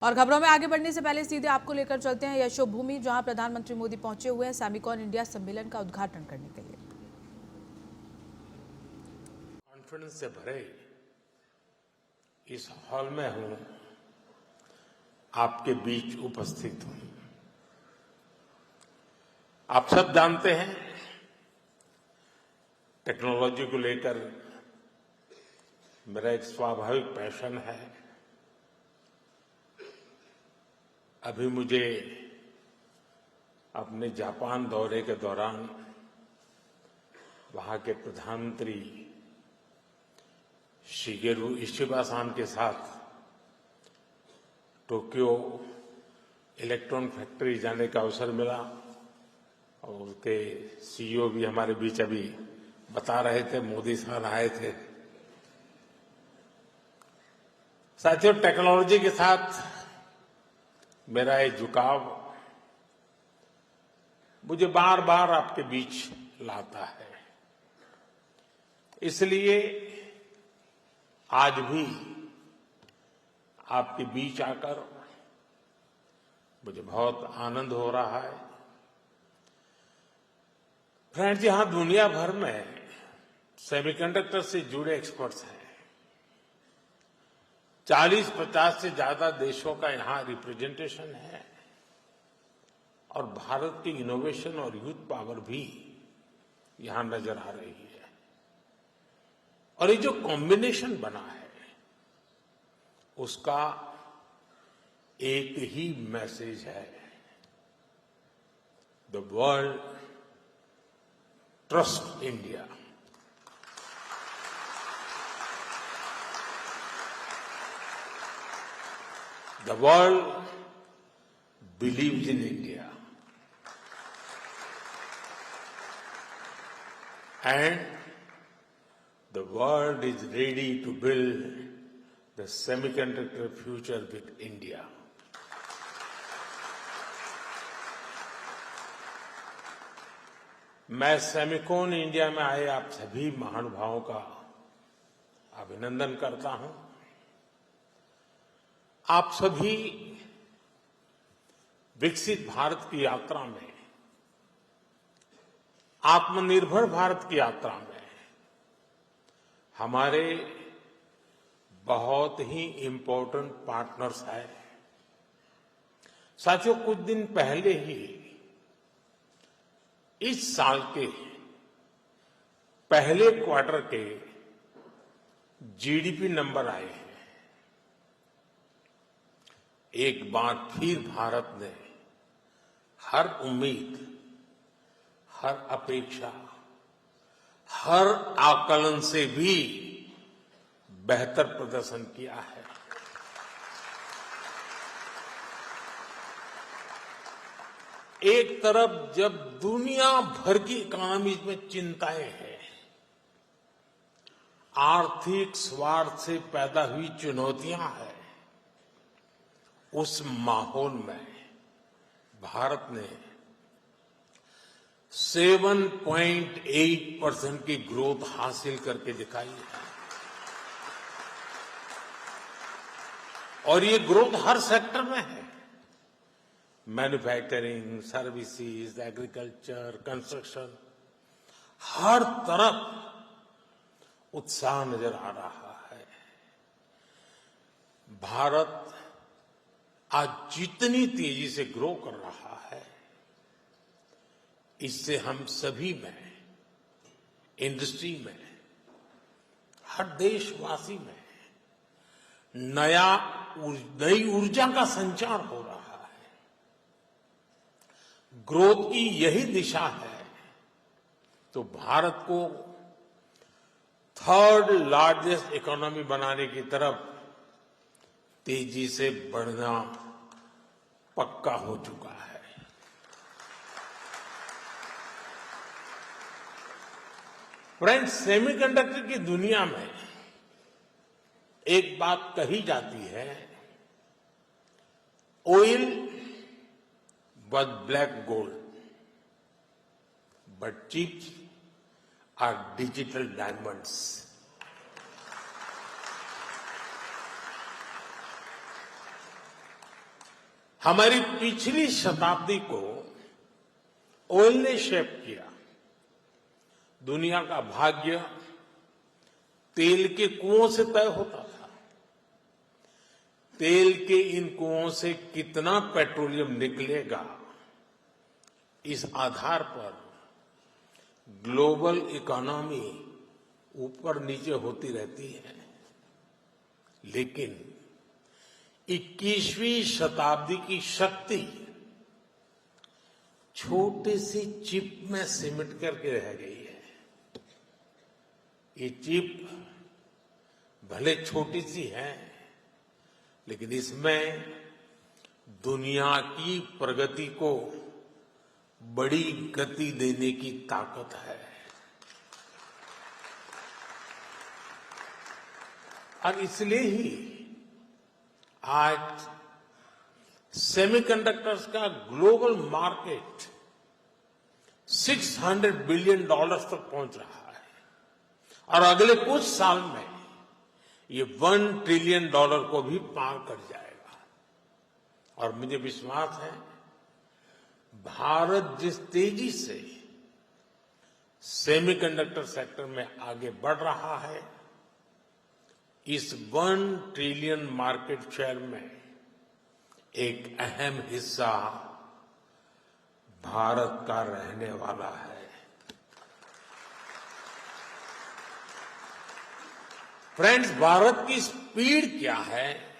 और खबरों में आगे बढ़ने से पहले सीधे आपको लेकर चलते हैं यशोभूमि, जहां प्रधानमंत्री मोदी पहुंचे हुए हैं सेमिकॉन इंडिया सम्मेलन का उद्घाटन करने के लिए। कॉन्फिडेंस से भरे इस हॉल में हूं, आपके बीच उपस्थित हूं। आप सब जानते हैं, टेक्नोलॉजी को लेकर मेरा एक स्वाभाविक पैशन है। अभी मुझे अपने जापान दौरे के दौरान वहां के प्रधानमंत्री शिगेरू इशिबा-सान के साथ टोक्यो इलेक्ट्रॉन फैक्ट्री जाने का अवसर मिला और उसके सीईओ भी हमारे बीच अभी बता रहे थे, मोदी साहब आए थे। साथियों, टेक्नोलॉजी के साथ मेरा ये झुकाव मुझे बार बार आपके बीच लाता है। इसलिए आज भी आपके बीच आकर मुझे बहुत आनंद हो रहा है। फ्रेंड्स, यहां दुनिया भर में सेमीकंडक्टर से जुड़े एक्सपर्ट्स हैं। 40-50 से ज्यादा देशों का यहां रिप्रेजेंटेशन है और भारत की इनोवेशन और यूथ पावर भी यहां नजर आ रही है। और ये जो कॉम्बिनेशन बना है, उसका एक ही मैसेज है, the world trust India. The world believes in India, and the world is ready to build the semiconductor future with India. मैं सेमिकॉन इंडिया में आए आप सभी महानुभावों का अभिनंदन करता हूं। आप सभी विकसित भारत की यात्रा में, आत्मनिर्भर भारत की यात्रा में हमारे बहुत ही इम्पोर्टेंट पार्टनर्स हैं। साथियों, कुछ दिन पहले ही इस साल के पहले क्वार्टर के जीडीपी नंबर आए हैं। एक बार फिर भारत ने हर उम्मीद, हर अपेक्षा, हर आकलन से भी बेहतर प्रदर्शन किया है। एक तरफ जब दुनिया भर की इकोनॉमीज में चिंताएं हैं, आर्थिक स्वार्थ से पैदा हुई चुनौतियां हैं, उस माहौल में भारत ने 7.8% की ग्रोथ हासिल करके दिखाई है। और ये ग्रोथ हर सेक्टर में है, मैन्युफैक्चरिंग, सर्विसेज, एग्रीकल्चर, कंस्ट्रक्शन, हर तरफ उत्साह नजर आ रहा है। भारत आज जितनी तेजी से ग्रो कर रहा है, इससे हम सभी में, इंडस्ट्री में, हर देशवासी में नई ऊर्जा का संचार हो रहा है। ग्रोथ की यही दिशा है तो भारत को थर्ड लार्जेस्ट इकोनॉमी बनाने की तरफ तेजी से बढ़ना पक्का हो चुका है। फ्रेंड्स, सेमीकंडक्टर की दुनिया में एक बात कही जाती है, oil was black gold, but chips are digital diamonds. हमारी पिछली शताब्दी को ऑयल ने शेप किया। दुनिया का भाग्य तेल के कुओं से तय होता था। तेल के इन कुओं से कितना पेट्रोलियम निकलेगा, इस आधार पर ग्लोबल इकोनॉमी ऊपर नीचे होती रहती है। लेकिन 21वीं शताब्दी की शक्ति छोटे सी चिप में सिमट करके रह गई है। ये चिप भले छोटी सी है, लेकिन इसमें दुनिया की प्रगति को बड़ी गति देने की ताकत है। और इसलिए ही आज सेमीकंडक्टर्स का ग्लोबल मार्केट $600 बिलियन तक पहुंच रहा है और अगले कुछ साल में ये $1 ट्रिलियन को भी पार कर जाएगा। और मुझे विश्वास है, भारत जिस तेजी से सेमीकंडक्टर सेक्टर में आगे बढ़ रहा है, इस $1 ट्रिलियन मार्केट शेयर में एक अहम हिस्सा भारत का रहने वाला है। फ्रेंड्स, भारत की स्पीड क्या है,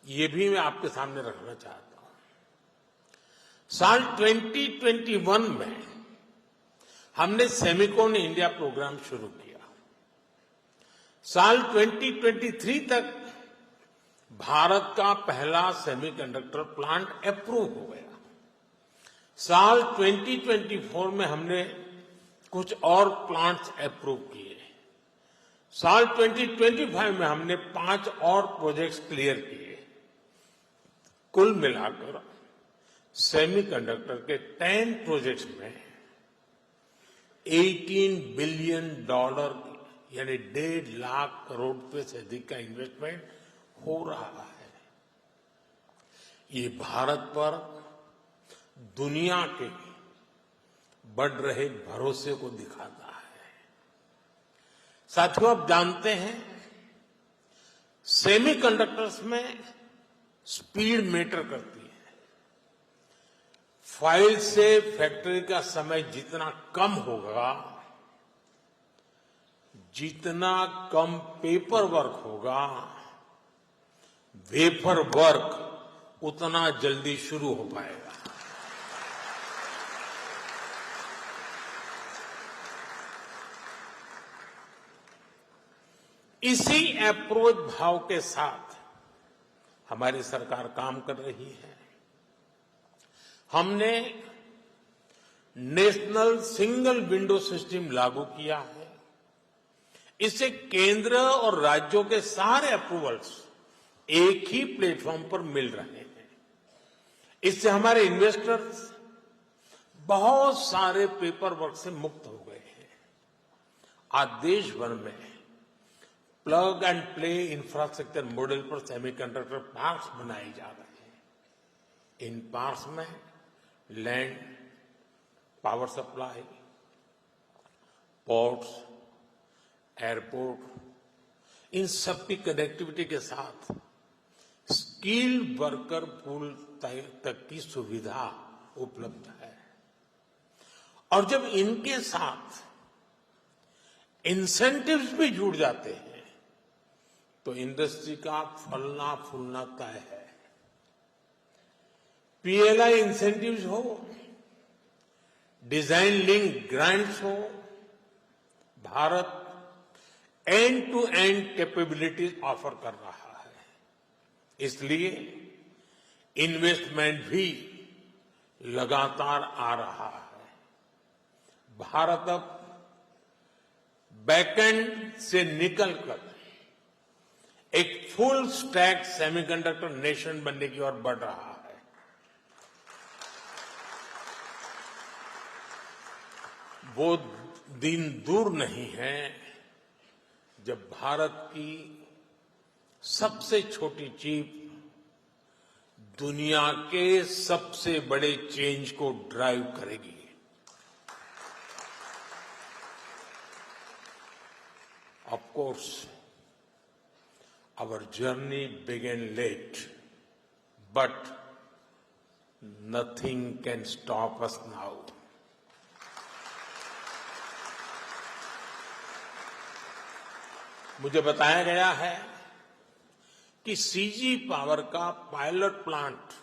ये भी मैं आपके सामने रखना चाहता हूं। साल 2021 में हमने सेमिकॉन इंडिया प्रोग्राम शुरू किया। साल 2023 तक भारत का पहला सेमीकंडक्टर प्लांट अप्रूव हो गया। साल 2024 में हमने कुछ और प्लांट्स अप्रूव किए। साल 2025 में हमने 5 और प्रोजेक्ट्स क्लियर किए। कुल मिलाकर सेमीकंडक्टर के 10 प्रोजेक्ट्स में $18 बिलियन यानी 1.5 लाख करोड़ रुपए से अधिक का इन्वेस्टमेंट हो रहा है। ये भारत पर दुनिया के बढ़ रहे भरोसे को दिखाता है। साथियों, आप जानते हैं, सेमीकंडक्टर्स में स्पीड मैटर करती है। फाइल से फैक्ट्री का समय जितना कम होगा, जितना कम पेपर वर्क होगा, वेफर वर्क उतना जल्दी शुरू हो पाएगा। इसी अप्रोच भाव के साथ हमारी सरकार काम कर रही है। हमने नेशनल सिंगल विंडो सिस्टम लागू किया है। इससे केंद्र और राज्यों के सारे अप्रूवल्स एक ही प्लेटफॉर्म पर मिल रहे हैं। इससे हमारे इन्वेस्टर्स बहुत सारे पेपर वर्क से मुक्त हो गए हैं। आज देश भर में plug and play infrastructure model पर सेमीकंडक्टर पार्क्स बनाए जा रहे हैं। इन पार्क्स में land, power supply, ports, airport, इन सब की कनेक्टिविटी के साथ स्किल्ड वर्कर पूल तक की सुविधा उपलब्ध है। और जब इनके साथ इंसेंटिव्स भी जुड़ जाते हैं, तो इंडस्ट्री का फलना फूलना तय है। पीएलआई इंसेंटिव्स हो, डिजाइन लिंक ग्रांट्स हो, Bharat end to end capabilities offer कर रहा है। इसलिए इन्वेस्टमेंट भी लगातार आ रहा है। भारत अब बैकएंड से निकलकर एक फुल स्टैक सेमीकंडक्टर नेशन बनने की ओर बढ़ रहा है। वो दिन दूर नहीं है जब भारत की सबसे छोटी चिप दुनिया के सबसे बड़े चेंज को ड्राइव करेगी। Of course, our journey began late, but nothing can stop us now. मुझे बताया गया है कि सीजी पावर का पायलट प्लांट